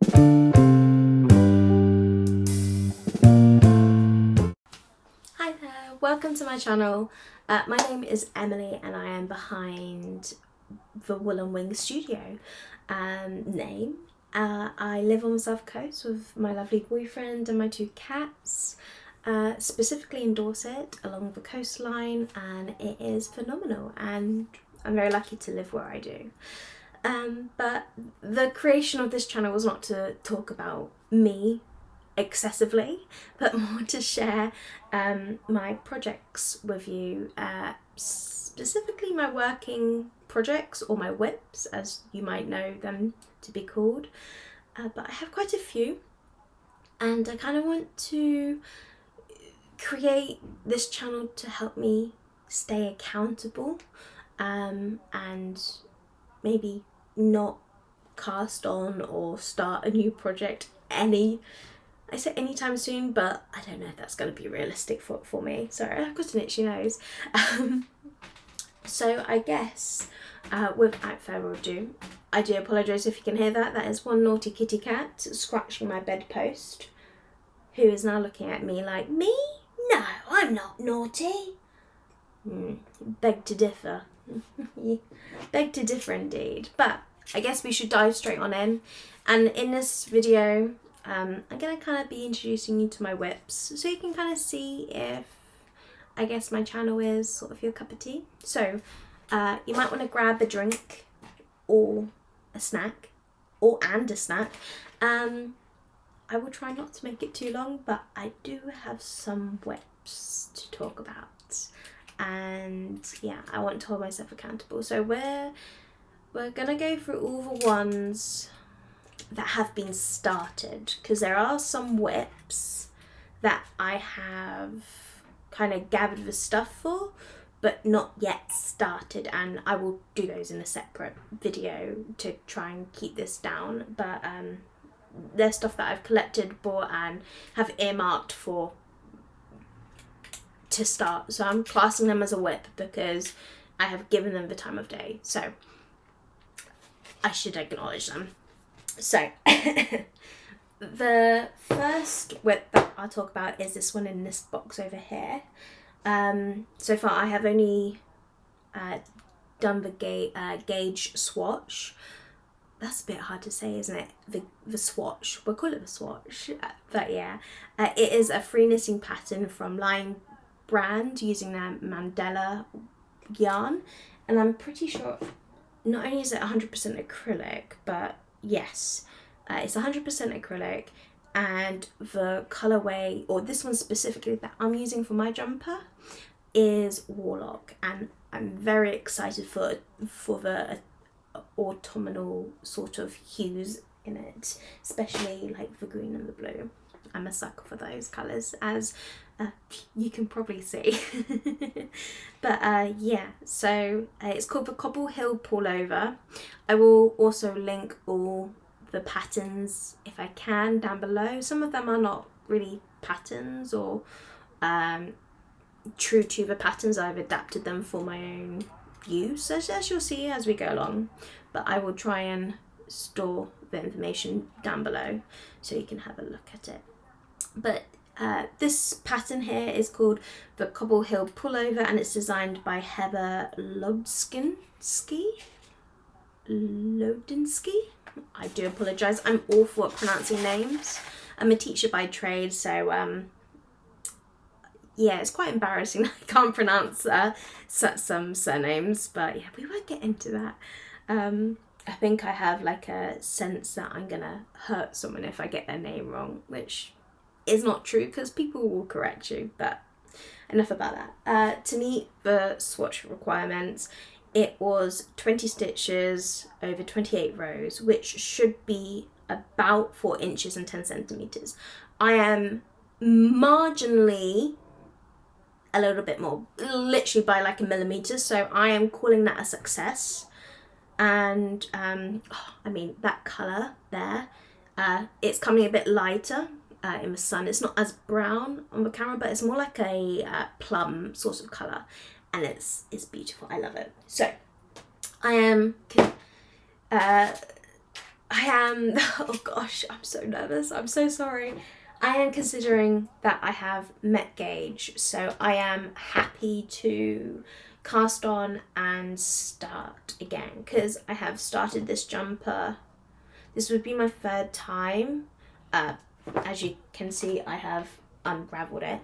Hi there, welcome to my channel. My name is Emily and I am behind the Wool and Wing Studio name. I live on the south coast with my lovely boyfriend and my 2 cats, specifically in Dorset along the coastline, and it is phenomenal and I'm very lucky to live where I do. But the creation of this channel was not to talk about me excessively, but more to share my projects with you, specifically my working projects, or my WIPs as you might know them to be called. But I have quite a few, and I kind of want to create this channel to help me stay accountable, and maybe not cast on or start a new project I say anytime soon, but I don't know if that's going to be realistic for me. Sorry, I've got an itchy nose. So I guess without further ado, I do apologise if you can hear that. That is one naughty kitty cat scratching my bedpost, who is now looking at me like, me? No, I'm not naughty. Beg to differ. Beg to differ indeed. But I guess we should dive straight on in. And in this video, I'm going to kind of be introducing you to my WIPs, so you can kind of see if, I guess, my channel is sort of your cup of tea. So you might want to grab a drink or a snack, and a snack. I will try not to make it too long, but I do have some WIPs to talk about. And yeah, I want to hold myself accountable. So we're going to go through all the ones that have been started, because there are some WIPs that I have kind of gathered the stuff for but not yet started, and I will do those in a separate video to try and keep this down. But there's stuff that I've collected, bought, and have earmarked for to start, so I'm classing them as a WIP because I have given them the time of day, so I should acknowledge them. So the first WIP that I'll talk about is this one in this box over here. So far I have only done the gauge swatch. That's a bit hard to say, isn't it? The swatch. We'll call it the swatch. But yeah, it is a free knitting pattern from Line brand using their Mandala yarn. And I'm pretty sure not only is it 100% acrylic, but yes, it's 100% acrylic, and the colorway, or this one specifically that I'm using for my jumper, is Warlock, and I'm very excited for the autumnal sort of hues in it, especially like the green and the blue. I'm a sucker for those colours, as you can probably see. But yeah, so it's called the Cobble Hill Pullover. I will also link all the patterns, if I can, down below. Some of them are not really patterns or true to the patterns. I've adapted them for my own use, as you'll see as we go along. But I will try and store the information down below so you can have a look at it. But this pattern here is called the Cobble Hill Pullover, and it's designed by Heather Lodinsky. I do apologise, I'm awful at pronouncing names. I'm a teacher by trade, so yeah, it's quite embarrassing. I can't pronounce some surnames, but yeah, we won't get into that. I think I have like a sense that I'm gonna hurt someone if I get their name wrong, which is not true because people will correct you, but enough about that. To meet the swatch requirements, it was 20 stitches over 28 rows, which should be about 4 inches and 10 centimetres. I am marginally a little bit more, literally by like a millimetre, so I am calling that a success. And I mean, that colour there, it's coming a bit lighter in the sun. It's not as brown on the camera, but it's more like a plum sort of colour, and it's beautiful. I love it. So I am I am, oh gosh, I'm so nervous. I'm so sorry. I am considering that I have met gauge, so I am happy to cast on and start again because I have started this jumper. This would be my third time. As you can see, I have unraveled it.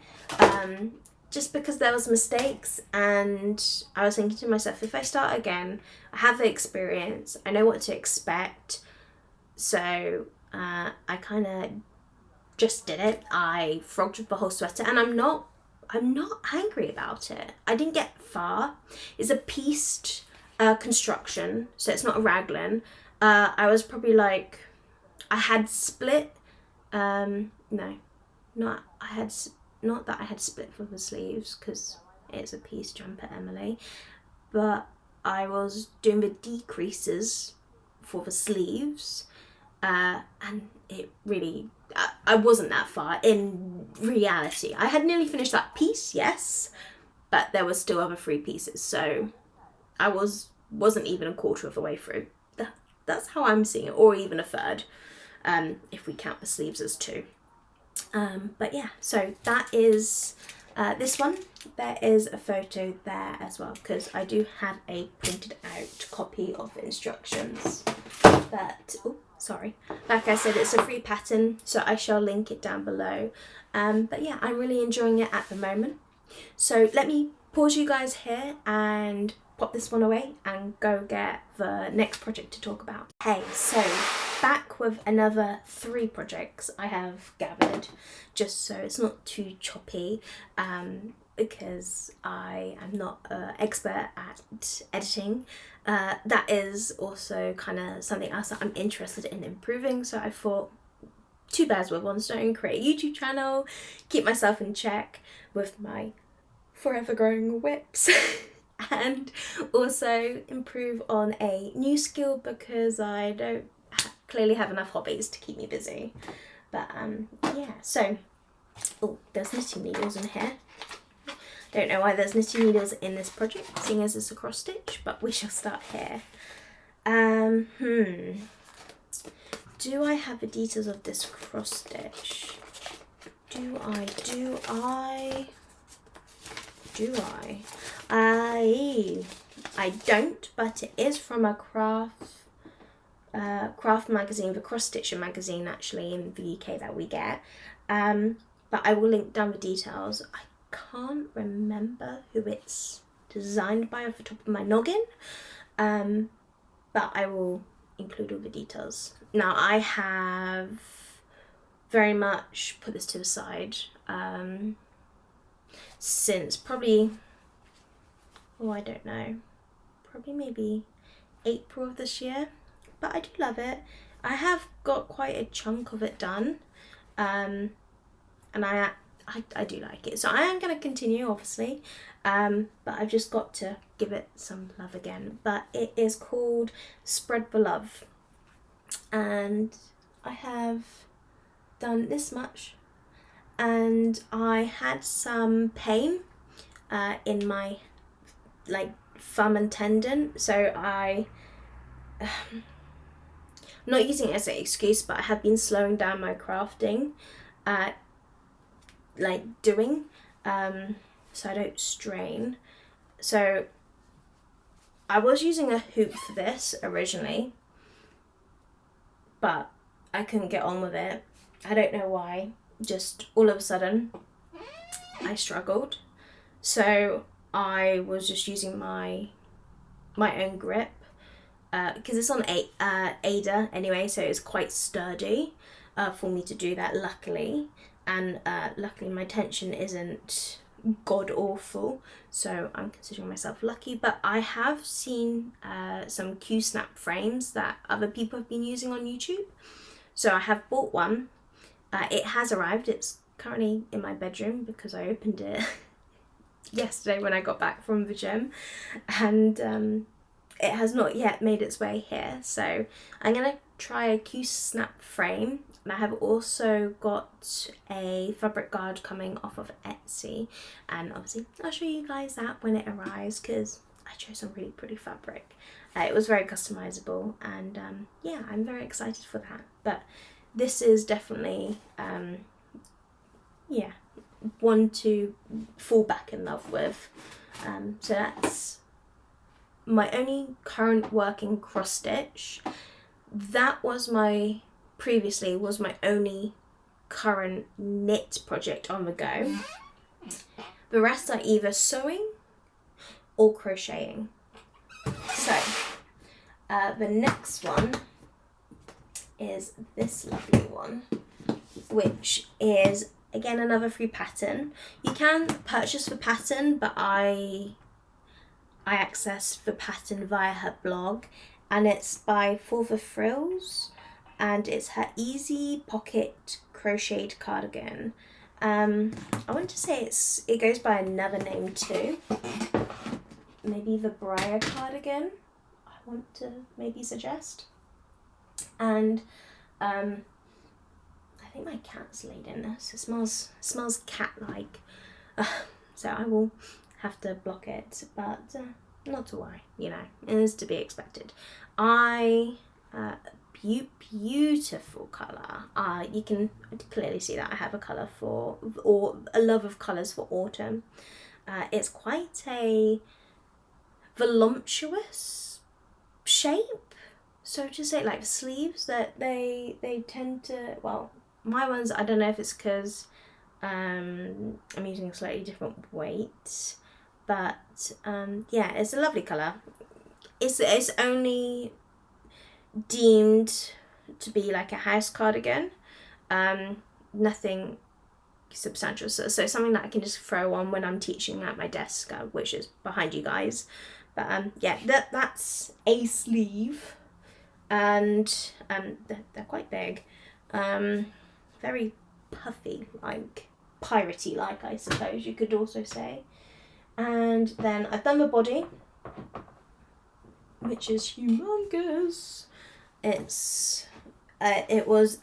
Just because there was mistakes, and I was thinking to myself, if I start again, I have the experience, I know what to expect. So I kind of just did it. I frogged the whole sweater, and I'm not angry about it. I didn't get far. It's a pieced construction, so it's not a raglan. I was probably like, I had split. No, not I had not that I had split for the sleeves because it's a piece jumper, Emily. But I was doing the decreases for the sleeves, and it really, I wasn't that far in reality. I had nearly finished that piece, yes, but there was still other 3 pieces, so I wasn't even a quarter of the way through. That's how I'm seeing it, or even a third, if we count the sleeves as 2. But yeah, so that is this one. There is a photo there as well because I do have a printed out copy of the instructions. But oh, sorry, like I said, it's a free pattern, so I shall link it down below. But yeah, I'm really enjoying it at the moment. So let me pause you guys here and pop this one away and go get the next project to talk about. Hey, so back with another 3 projects I have gathered, just so it's not too choppy, because I am not an expert at editing. That is also kind of something else that I'm interested in improving, so I thought 2 birds with one stone, create a YouTube channel, keep myself in check with my forever growing whips and also improve on a new skill because I don't clearly have enough hobbies to keep me busy. But yeah, so oh, there's knitting needles in here. Don't know why there's knitting needles in this project, seeing as it's a cross stitch, but we shall start here. Do I have the details of this cross stitch? Do I? I don't, but it is from a craft magazine, the Cross Stitcher magazine actually in the UK that we get. But I will link down the details. I can't remember who it's designed by off the top of my noggin, but I will include all the details. Now I have very much put this to the side since probably, I don't know, probably maybe April of this year, but I do love it. I have got quite a chunk of it done, and I do like it, so I am going to continue obviously, but I've just got to give it some love again. But it is called Spread the Love, and I have done this much, and I had some pain in my thumb and tendon, so I'm not using it as an excuse, but I have been slowing down my crafting, doing, so I don't strain. So I was using a hoop for this originally, but I couldn't get on with it. I don't know why, just all of a sudden I struggled. So I was just using my own grip, because it's on Aida anyway, so it's quite sturdy for me to do that, luckily. And luckily my tension isn't god awful, so I'm considering myself lucky. But I have seen some Q-snap frames that other people have been using on YouTube, so I have bought one. It has arrived. It's currently in my bedroom because I opened it yesterday when I got back from the gym, and it has not yet made its way here. So I'm gonna try a Q-snap frame, and I have also got a fabric guard coming off of Etsy, and obviously I'll show you guys that when it arrives because I chose some really pretty fabric. It was very customizable, and yeah, I'm very excited for that. But this is definitely yeah, one to fall back in love with. So that's my only current working cross stitch. That was previously was my only current knit project on the go. The rest are either sewing or crocheting. So the next one is this lovely one, which is again another free pattern. You can purchase the pattern, but I accessed the pattern via her blog, and it's by For the Frills, and it's her easy pocket crocheted cardigan. I want to say it goes by another name too. Maybe the Briar cardigan, I want to maybe suggest. And I think my cat's laid in this. It smells cat-like. So I will have to block it, but not to worry, you know, it is to be expected. Beautiful colour. You can clearly see that I have a colour or a love of colours for autumn. It's quite a voluptuous shape, so to say, like the sleeves that they tend to, well, my ones, I don't know if it's because I'm using a slightly different weight, but yeah, it's a lovely colour. It's only deemed to be like a house cardigan, nothing substantial, so something that I can just throw on when I'm teaching at my desk, which is behind you guys. But yeah, that's a sleeve, and they're quite big, very puffy, like piratey like, I suppose you could also say. And then I've done the body, which is humongous. It was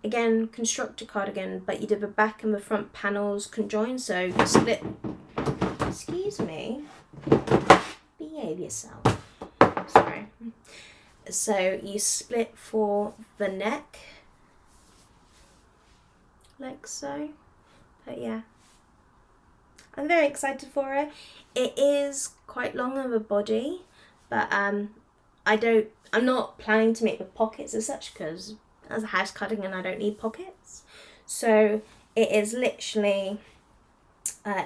again constructor cardigan, but you did the back and the front panels conjoined, so you split. Excuse me, behave yourself. Sorry. So you split for the neck, like so. But yeah, I'm very excited for it. It is quite long of a body, but I'm not planning to make the pockets as such, because as a house cardigan I don't need pockets. So it is literally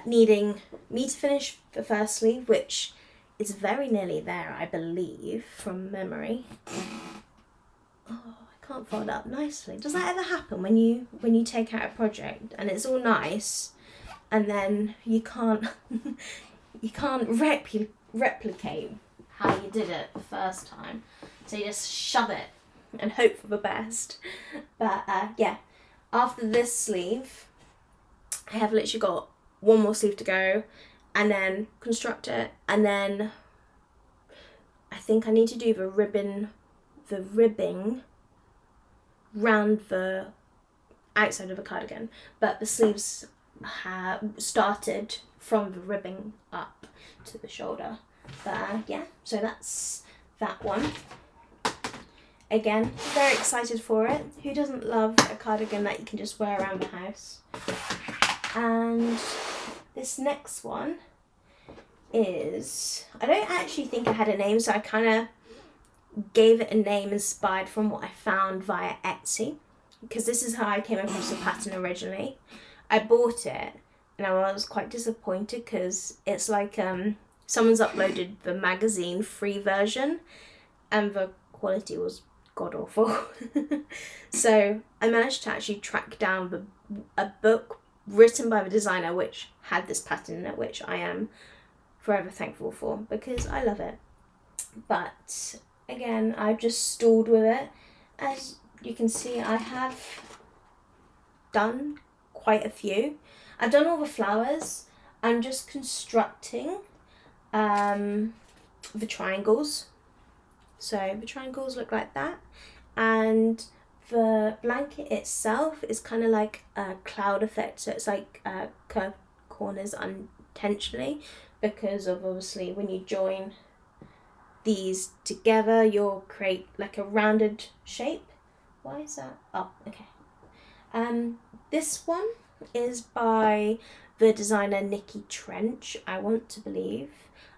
needing me to finish the first sleeve, which is very nearly there, I believe, from memory. Oh, I can't fold up nicely. Does that ever happen when you take out a project and it's all nice, and then you can't replicate how you did it the first time, so you just shove it and hope for the best? But yeah, after this sleeve I have literally got one more sleeve to go, and then construct it, and then I think I need to do the ribbing round the outside of the cardigan, but the sleeves have started from the ribbing up to the shoulder. But yeah, so that's that one. Again, very excited for it. Who doesn't love a cardigan that you can just wear around the house? And this next one is, I don't actually think I had a name, so I kind of gave it a name inspired from what I found via Etsy, because this is how I came across the pattern originally. I bought it and I was quite disappointed because it's like someone's uploaded the magazine free version and the quality was god awful. So I managed to actually track down a book written by the designer which had this pattern in it, which I am forever thankful for because I love it. But again, I've just stalled with it. As you can see, I have done quite a few. I've done all the flowers. I'm just constructing the triangles. So the triangles look like that, and the blanket itself is kind of like a cloud effect, so it's like curved corners unintentionally because of obviously when you join these together, you'll create like a rounded shape. Why is that? Oh, okay. This one is by the designer Nikki Trench, I want to believe.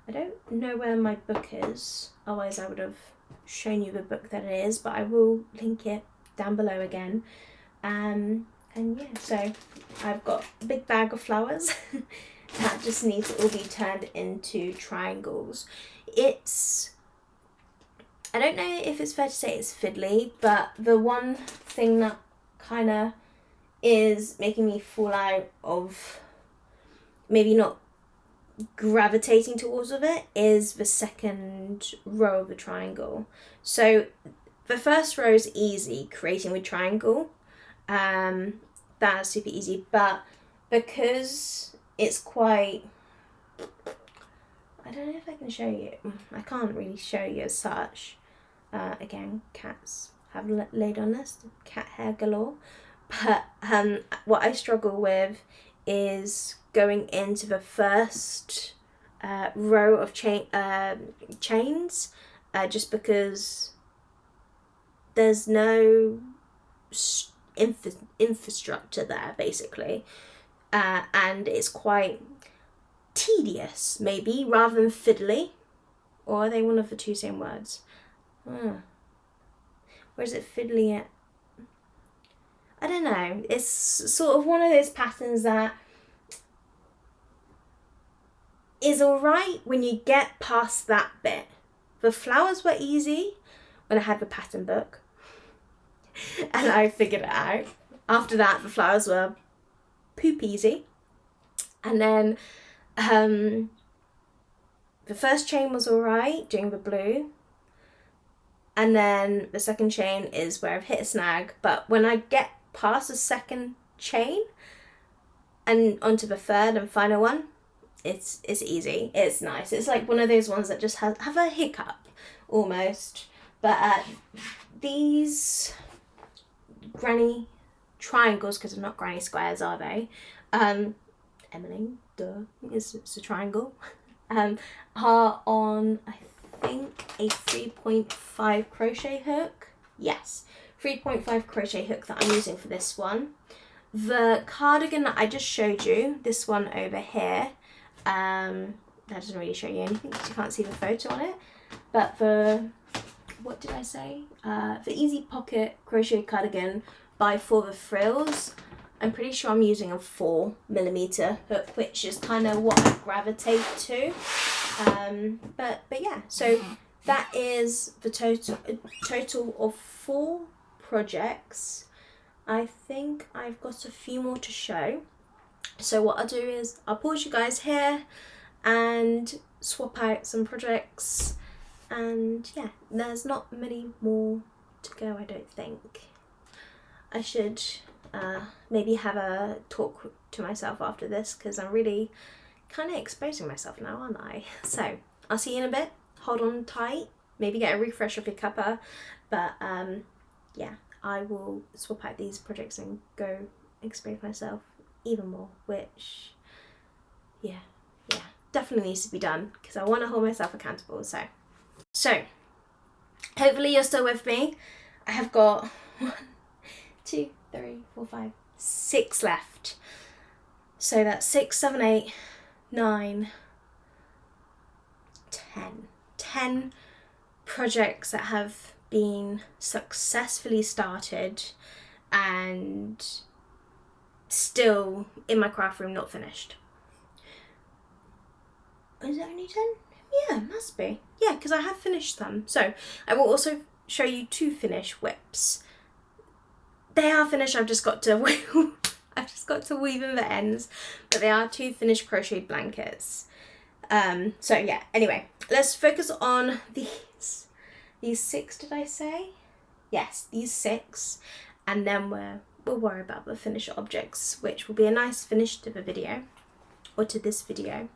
I don't know where my book is, otherwise I would have shown you the book that it is, but I will link it down below again. And yeah, so I've got a big bag of flowers that just need to all be turned into triangles. I don't know if it's fair to say it's fiddly, but the one thing that kind of is making me fall out of maybe not gravitating towards of it is the second row of the triangle. So the first row is easy, creating with triangle. That's super easy, but because it's quite, I don't know if I can show you. I can't really show you as such. Again, cats have laid on this, cat hair galore. But what I struggle with is going into the first row of chains, just because there's no infrastructure there, basically, and it's quite tedious, maybe, rather than fiddly. Or are they one of the two same words? Where is it fiddly at? I don't know. It's sort of one of those patterns that is alright when you get past that bit. The flowers were easy when I had the pattern book and I figured it out. After that, the flowers were poop easy. And then the first chain was alright, doing the blue. And then the second chain is where I've hit a snag. But when I get past the second chain and onto the third and final one, it's easy. It's nice. It's like one of those ones that just have a hiccup almost. But these granny triangles, because they're not granny squares, are they? Emily, duh, it's a triangle. Are on, I think, a 3.5 crochet hook. Yes, 3.5 crochet hook that I'm using for this one. The cardigan that I just showed you, this one over here, that doesn't really show you anything because you can't see the photo on it, but what did I say? The Easy Pocket crochet cardigan by For the Frills, I'm pretty sure I'm using a 4mm hook, which is kind of what I gravitate to. But yeah, so that is the total of 4 projects. I think I've got a few more to show. So what I'll do is I'll pause you guys here and swap out some projects, and yeah, there's not many more to go, I don't think. I should maybe have a talk to myself after this, because I'm really kind of exposing myself now, aren't I? So I'll see you in a bit. Hold on tight, maybe get a refresh of your cuppa, but yeah, I will swap out these projects and go expose myself even more, which yeah, definitely needs to be done because I want to hold myself accountable. So hopefully you're still with me. I have got 1, 2, 3, 4, 5, 6 left. So that's 6, 7, 8, 9, 10 projects that have been successfully started and still in my craft room, not finished. Is it only 10? Yeah, it must be. Yeah, because I have finished them. So I will also show you 2 finished whips. They are finished. I've just got to weave in the ends, but they are 2 finished crocheted blankets. So yeah. Anyway, let's focus on these. These 6, did I say? Yes, these 6, and then we'll worry about the finished objects, which will be a nice finish to the video, or to this video.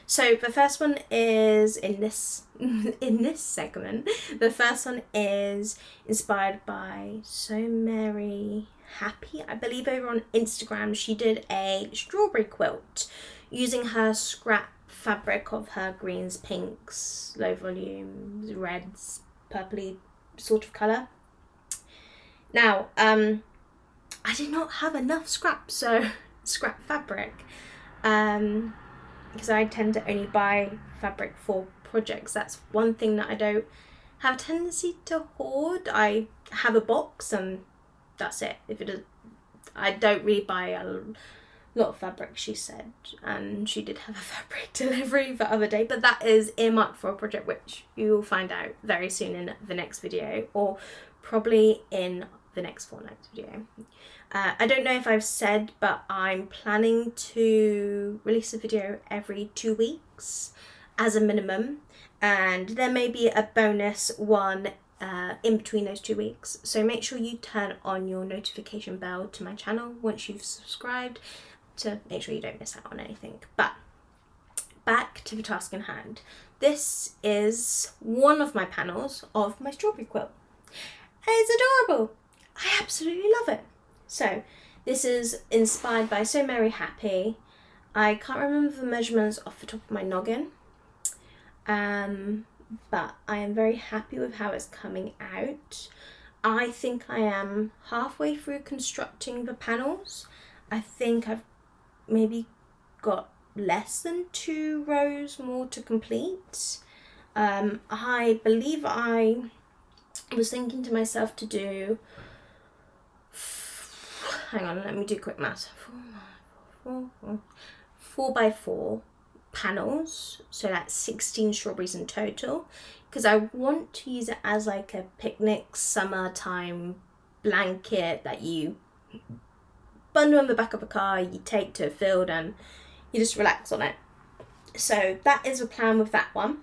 So the first one is in this segment. The first one is inspired by So Mary Happy, I believe, over on Instagram. She did a strawberry quilt using her scrap fabric of her greens, pinks, low volumes, reds, purpley sort of colour. Now, I did not have enough scrap fabric, because I tend to only buy fabric for projects. That's one thing that I don't have a tendency to hoard. I have a box and that's it. I don't really buy a lot of fabric, she said, and she did have a fabric delivery the other day, but that is earmarked for a project which you will find out very soon in the next video, or probably in the next fortnight's video. I don't know if I've said, but I'm planning to release a video every 2 weeks as a minimum, and there may be a bonus one in between those 2 weeks. So make sure you turn on your notification bell to my channel once you've subscribed to make sure you don't miss out on anything. But back to the task in hand. This is one of my panels of my strawberry quilt. And it's adorable. I absolutely love it. So this is inspired by So Merry Happy. I can't remember the measurements off the top of my noggin, but I am very happy with how it's coming out. I think I am halfway through constructing the panels. I think I've maybe got less than 2 rows more to complete. I believe I was thinking to myself to do, hang on, let me do quick maths, 4x4 panels, so that's 16 strawberries in total, because I want to use it as like a picnic summertime blanket that you bundle in the back of a car, you take to a field and you just relax on it. So that is a plan with that one.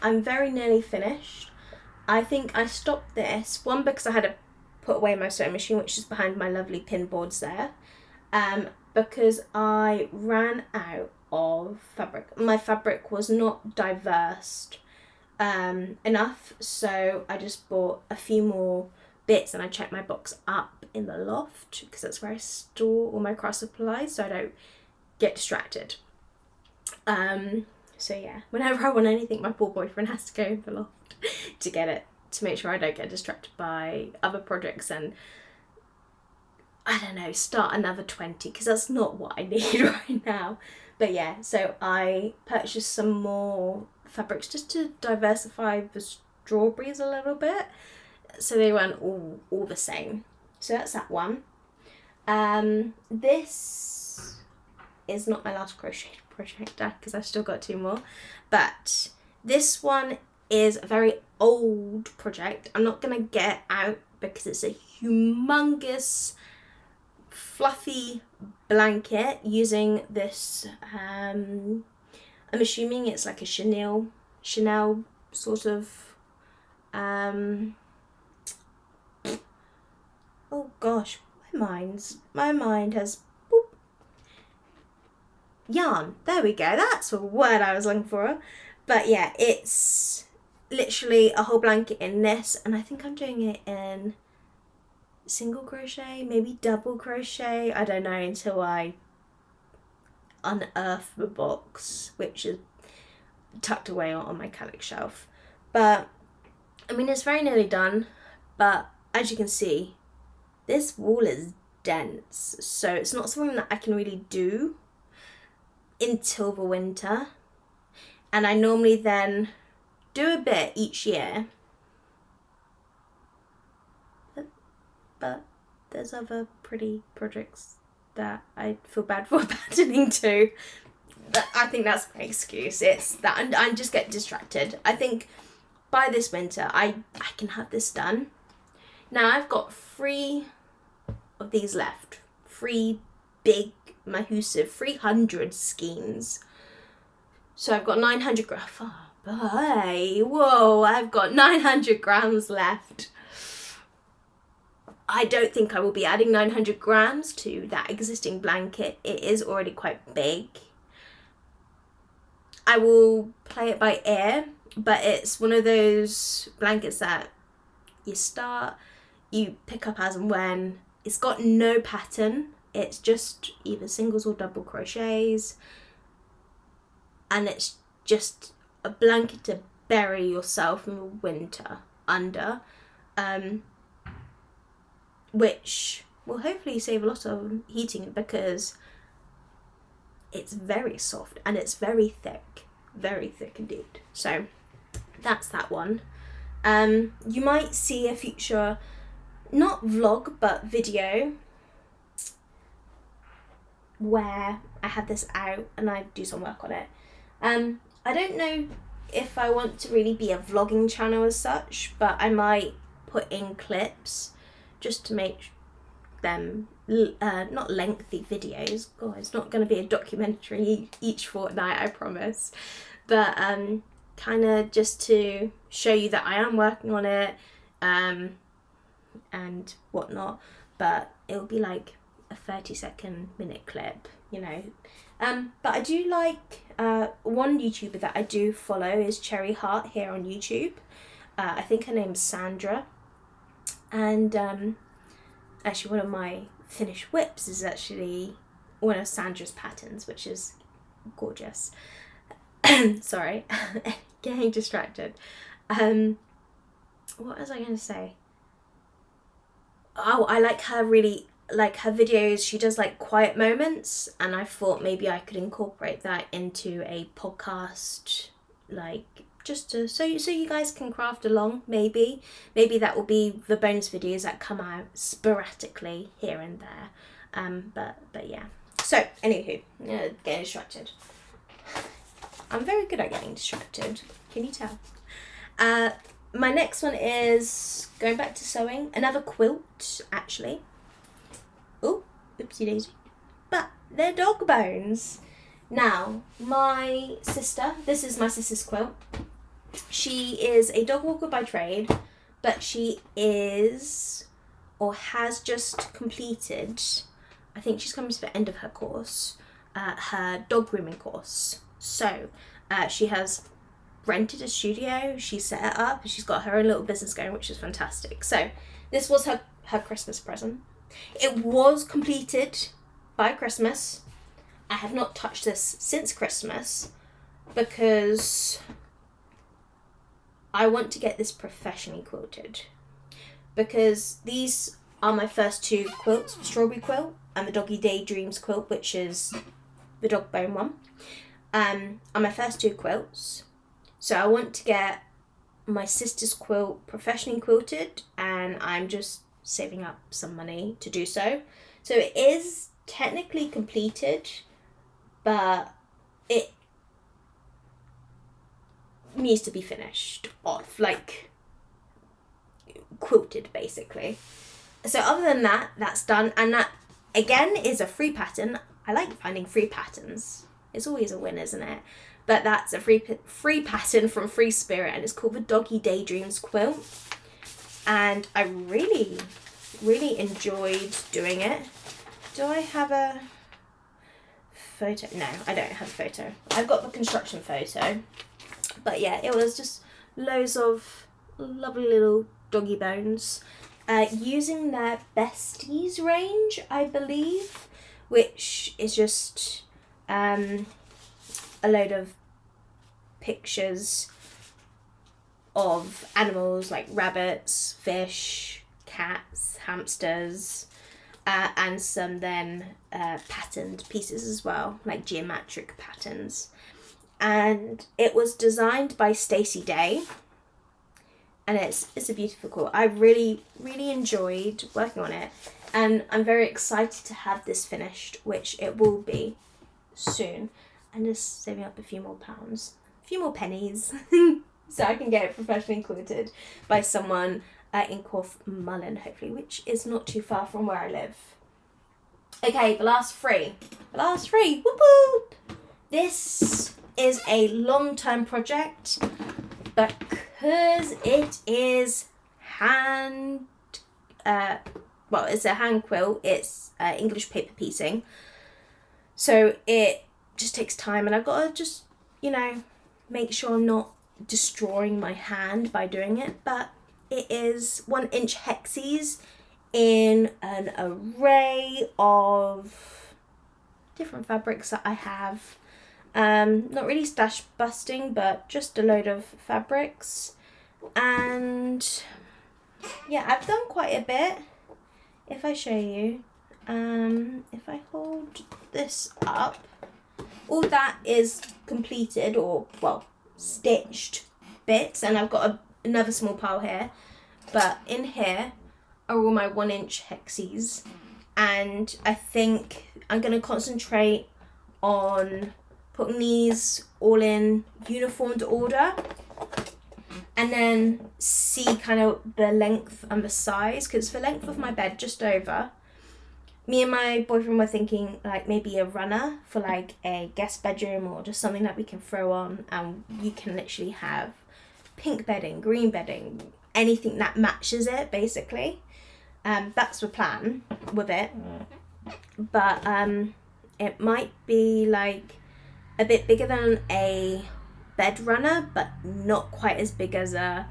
I'm very nearly finished. I think I stopped this one because I had to put away my sewing machine, which is behind my lovely pin boards there, because I ran out of fabric. My fabric was not diverse enough, so I just bought a few more bits and I checked my box up in the loft because that's where I store all my craft supplies so I don't get distracted. So yeah, whenever I want anything, my poor boyfriend has to go in the loft to get it, to make sure I don't get distracted by other projects and, I don't know, start another 20, because that's not what I need right now. But yeah, so I purchased some more fabrics just to diversify the strawberries a little bit, so they weren't all the same. So that's that one. This is not my last crochet project because I've still got 2 more, but this one is a very old project. I'm not gonna get it out because it's a humongous fluffy blanket using this, I'm assuming it's like a Chanel sort of, oh gosh, my mind has, boop. Yarn, there we go, that's the word I was looking for. But yeah, it's literally a whole blanket in this, and I think I'm doing it in single crochet, maybe double crochet, I don't know, until I unearth the box, which is tucked away on my Calyx shelf. But I mean, it's very nearly done, but as you can see, this wool is dense, so it's not something that I can really do until the winter, and I normally then do a bit each year, but there's other pretty projects that I feel bad for abandoning to. I think that's my excuse. It's that I just get distracted. I think by this winter I can have this done. Now I've got 3 of these left. 3 big Mahusive 300 skeins. So I've got 900 grams. Oh boy, whoa! I've got 900 grams left. I don't think I will be adding 900 grams to that existing blanket. It is already quite big. I will play it by ear, but it's one of those blankets that you pick up as and when. It's got no pattern. It's just either singles or double crochets. and it's just a blanket to bury yourself in the winter under, which will hopefully save a lot of heating, because it's very soft and it's very thick indeed. So that's that one. You might see a future, not vlog, but video where I have this out and I do some work on it. I don't know if I want to really be a vlogging channel as such, but I might put in clips just to make them not lengthy videos. God, it's not going to be a documentary each fortnight, I promise. But kind of just to show you that I am working on it, and whatnot. But it will be like a 30-minute clip, you know. But I do like one YouTuber that I do follow is Cherry Heart here on YouTube. I think her name's Sandra, and actually one of my finished whips is actually one of Sandra's patterns, which is gorgeous. Sorry, getting distracted. What was I going to say? Oh, I like her really, like her videos. She does like quiet moments, and I thought maybe I could incorporate that into a podcast, like just to so you guys can craft along. Maybe that will be the bonus videos that come out sporadically here and there. But yeah. So anywho, getting distracted. I'm very good at getting distracted. Can you tell? My next one is going back to sewing. Another quilt, actually. Oh, oopsie daisy. But they're dog bones. Now, my sister, this is my sister's quilt. She is a dog walker by trade, but she is, or has just completed, I think she's coming to the end of her course, her dog grooming course. So, she has rented a studio, she set it up, she's got her own little business going, which is fantastic. So this was her Christmas present. It was completed by Christmas. I have not touched this since Christmas because I want to get this professionally quilted, because these are my first two quilts, the strawberry quilt and the Doggy Daydreams quilt, which is the dog bone one, are my first two quilts. So I want to get my sister's quilt professionally quilted, and I'm just saving up some money to do so. So it is technically completed, but it needs to be finished off, like quilted basically. So other than that, that's done, and that again is a free pattern. I like finding free patterns. It's always a win, isn't it? But that's a free pattern from Free Spirit, and it's called the Doggy Daydreams quilt. And I really, really enjoyed doing it. Do I have a photo? No, I don't have a photo. I've got the construction photo. But yeah, it was just loads of lovely little doggy bones. Using their Besties range, I believe, which is just a load of pictures of animals like rabbits, fish, cats, hamsters, and some then patterned pieces as well, like geometric patterns. And it was designed by Stacey Day, and it's a beautiful quilt. I really, really enjoyed working on it, and I'm very excited to have this finished, which it will be soon. I'm just saving up a few more pounds, a few more pennies, so I can get it professionally quilted by someone in Corfmullen, hopefully, which is not too far from where I live. Okay, the last three, whoop whoop! This is a long-term project because it is it's a hand quilt, it's English paper piecing, so it just takes time, and I've got to just, make sure I'm not destroying my hand by doing it. But it is 1-inch hexies in an array of different fabrics that I have. Not really stash busting, but just a load of fabrics. And yeah, I've done quite a bit. If I show you, if I hold this up, all that is completed, or well, stitched bits, and I've got another small pile here, but in here are all my 1-inch hexies, and I think I'm going to concentrate on putting these all in uniformed order, and then see kind of the length and the size, because the length of my bed, just over, me and my boyfriend were thinking like maybe a runner for like a guest bedroom, or just something that we can throw on, and you can literally have pink bedding, green bedding, anything that matches it, basically. That's the plan with it. But it might be like a bit bigger than a bed runner, but not quite as big as a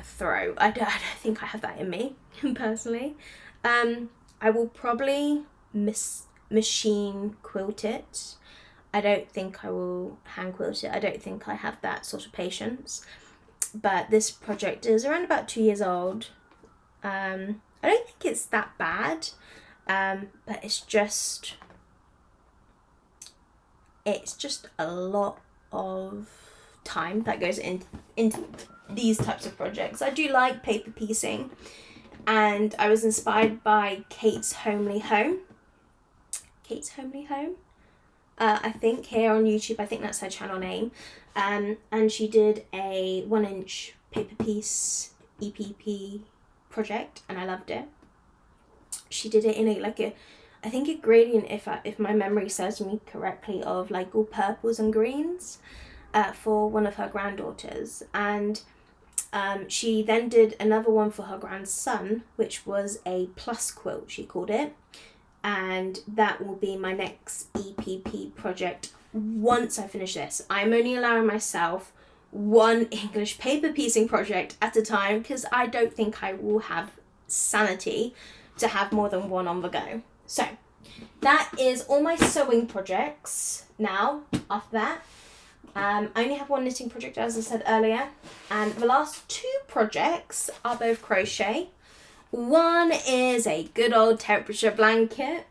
throw. I don't think I have that in me, personally. I will probably machine quilt it. I don't think I will hand quilt it. I don't think I have that sort of patience. But this project is around about 2 years old. I don't think it's that bad, but it's just a lot of time that goes into these types of projects. I do like paper piecing, and I was inspired by Kate's Homely Home. I think here on YouTube, I think that's her channel name. And she did a 1-inch paper piece EPP project, and I loved it. She did it in I think a gradient, if my memory serves me correctly, of like all purples and greens for one of her granddaughters. And she then did another one for her grandson, which was a plus quilt, she called it. And that will be my next EPP project once I finish this. I'm only allowing myself one English paper piecing project at a time, because I don't think I will have sanity to have more than one on the go. So that is all my sewing projects now. After that, I only have one knitting project, as I said earlier, and the last 2 projects are both crochet. One is a good old temperature blanket,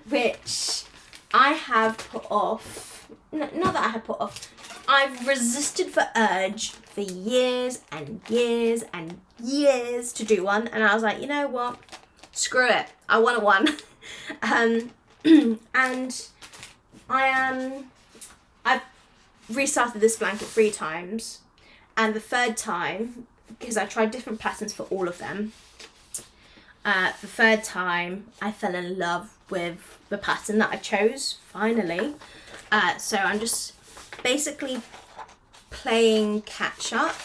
which I have put off. Not that I have put off. I've resisted the urge for years and years and years to do one, and I was like, you know what? Screw it. I want one. And I've restarted this blanket 3 times, and the 3rd time, because I tried different patterns for all of them, the 3rd time I fell in love with the pattern that I chose, finally. So I'm just basically playing catch up,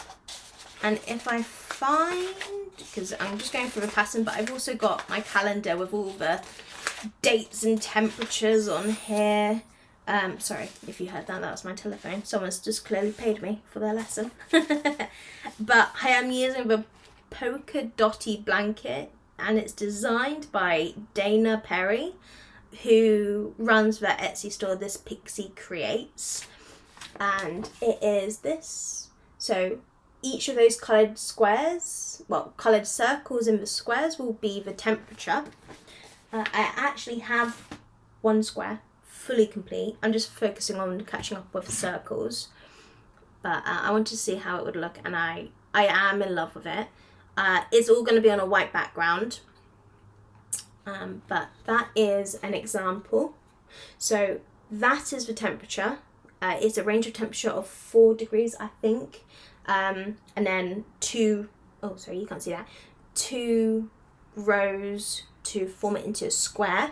and if I find, because I'm just going through the pattern, but I've also got my calendar with all the dates and temperatures on here. Sorry if you heard that was my telephone. Someone's just clearly paid me for their lesson. But I am using the polka dotty blanket, and it's designed by Dana Perry, who runs the Etsy store This Pixie Creates, and it is this. So each of those coloured circles in the squares will be the temperature. I actually have one square fully complete. I'm just focusing on catching up with the circles, but I want to see how it would look, and I am in love with it. It's all going to be on a white background, but that is an example. So that is the temperature. It's a range of temperature of 4 degrees, I think, and then 2 rows to form it into a square.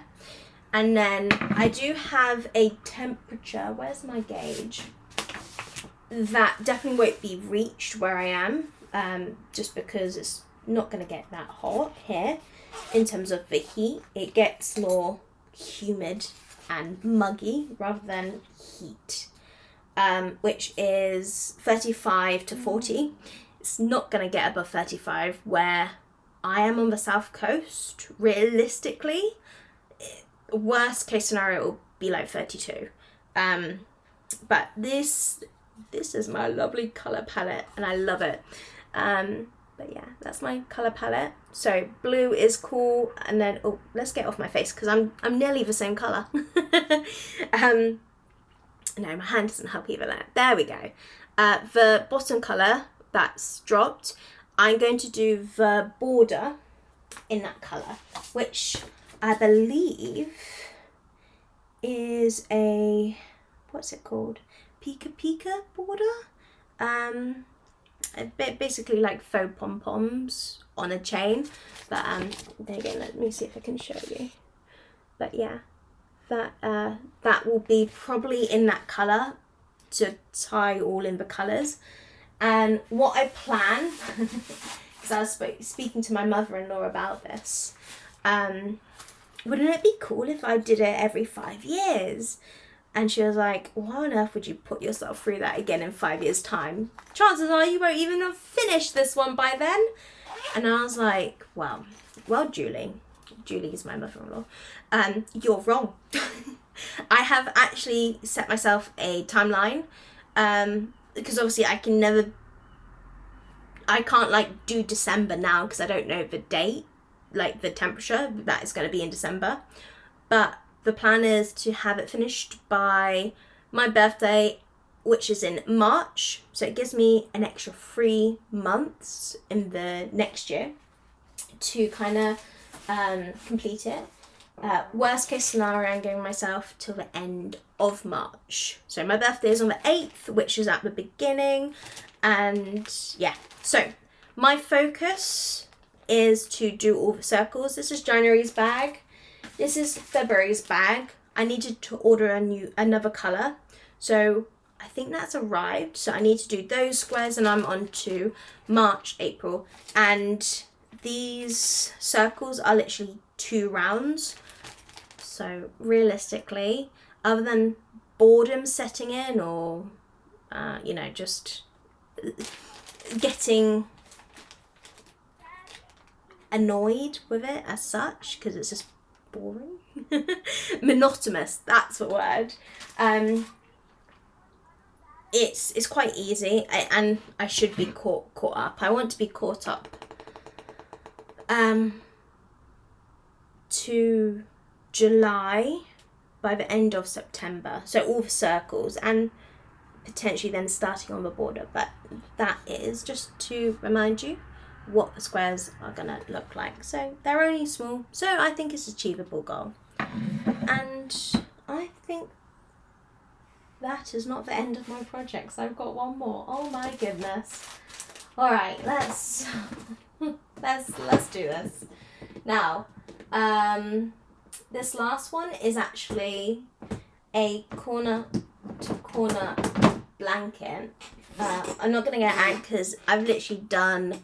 And then I do have a temperature, where's my gauge, that definitely won't be reached where I am, just because it's not going to get that hot here in terms of the heat. It gets more humid and muggy rather than heat, which is 35 to 40. It's not going to get above 35 where I am on the south coast. Realistically, worst case scenario will be like 32. But this is my lovely colour palette and I love it. But yeah, that's my colour palette. So blue is cool, and then, oh, let's get off my face because I'm nearly the same colour. No, my hand doesn't help either. There we go. The bottom colour that's dropped, I'm going to do the border in that colour, which I believe is a, what's it called? Pika Pika border. Basically like faux pom-poms on a chain. But there you go, let me see if I can show you. But yeah, that will be probably in that colour to tie all in the colours. And what I plan, because I was speaking to my mother-in-law about this, wouldn't it be cool if I did it every 5 years? And she was like, why on earth would you put yourself through that again in 5 years' time? Chances are you won't even have finished this one by then. And I was like, well, Julie is my mother-in-law, you're wrong. I have actually set myself a timeline, because obviously I can't like do December now because I don't know the date, like the temperature that is going to be in December. But the plan is to have it finished by my birthday, which is in March. So it gives me an extra 3 months in the next year to kind of complete it. Worst case scenario, I'm giving myself till the end of March. So my birthday is on the 8th, which is at the beginning. And yeah, so my focus is to do all the circles. This is January's bag. This is February's bag. I needed to order another colour. So I think that's arrived. So I need to do those squares, and I'm on to March, April. And these circles are literally 2 rounds. So realistically, other than boredom setting in, or just getting annoyed with it as such, because it's just boring, monotonous, that's the word. It's quite easy, and I should be caught up. I want to be caught up to July by the end of September. So all the circles, and potentially then starting on the border. But that is just to remind you what the squares are gonna look like. So they're only small, so I think it's an achievable goal. And I think that is not the end of my projects. I've got one more. Oh my goodness. All right, let's do this. Now, this last one is actually a corner to corner blanket. I'm not gonna get anchors. I've literally done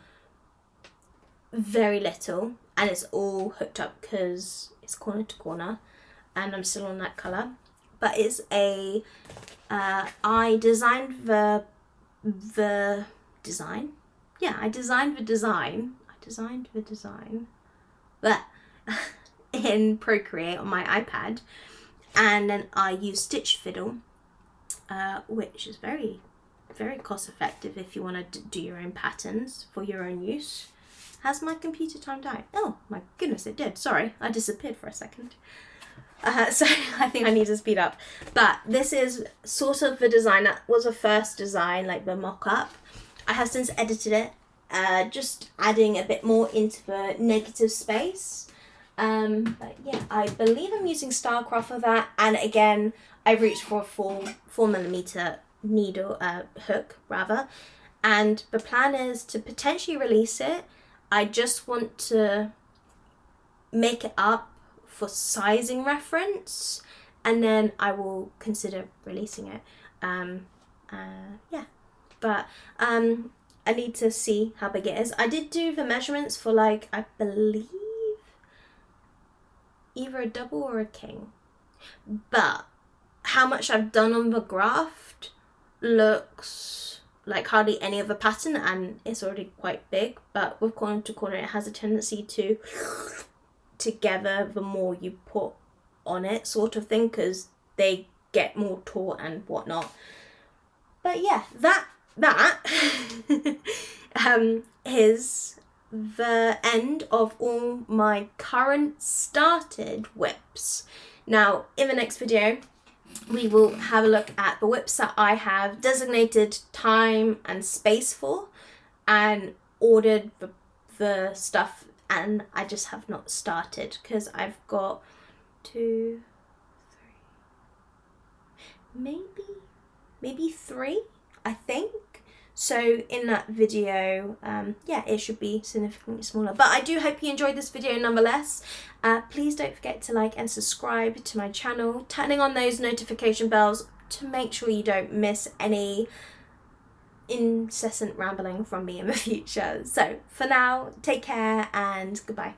very little, and it's all hooked up because it's corner to corner, and I'm still on that colour. But it's a I designed the design. Yeah, I designed the design. But in Procreate on my iPad, and then I use Stitch Fiddle, which is very, very cost effective if you want to do your own patterns for your own use. Has my computer timed out? Oh my goodness, it did. Sorry, I disappeared for a second. So I think I need to speed up. But this is sort of the design that was a first design, like the mock-up. I have since edited it, just adding a bit more into the negative space. But yeah, I believe I'm using Starcraft for that. And again, I reached for a 4mm needle, hook rather. And the plan is to potentially release it. I just want to make it up for sizing reference, and then I will consider releasing it. Yeah, but I need to see how big it is. I did do the measurements for, like, I believe either a double or a king, but how much I've done on the graft looks like hardly any of a pattern, and it's already quite big. But with corner to corner, it has a tendency to together the more you put on it, sort of thing, because they get more taught and whatnot. But yeah, that is the end of all my current started whips. Now, in the next video, we will have a look at the whips that I have designated time and space for and ordered the stuff, and I just have not started because I've got 2, 3, maybe 3, I think. So in that video, yeah, it should be significantly smaller. But I do hope you enjoyed this video nonetheless. Please don't forget to like and subscribe to my channel, turning on those notification bells to make sure you don't miss any incessant rambling from me in the future. So for now, take care and goodbye.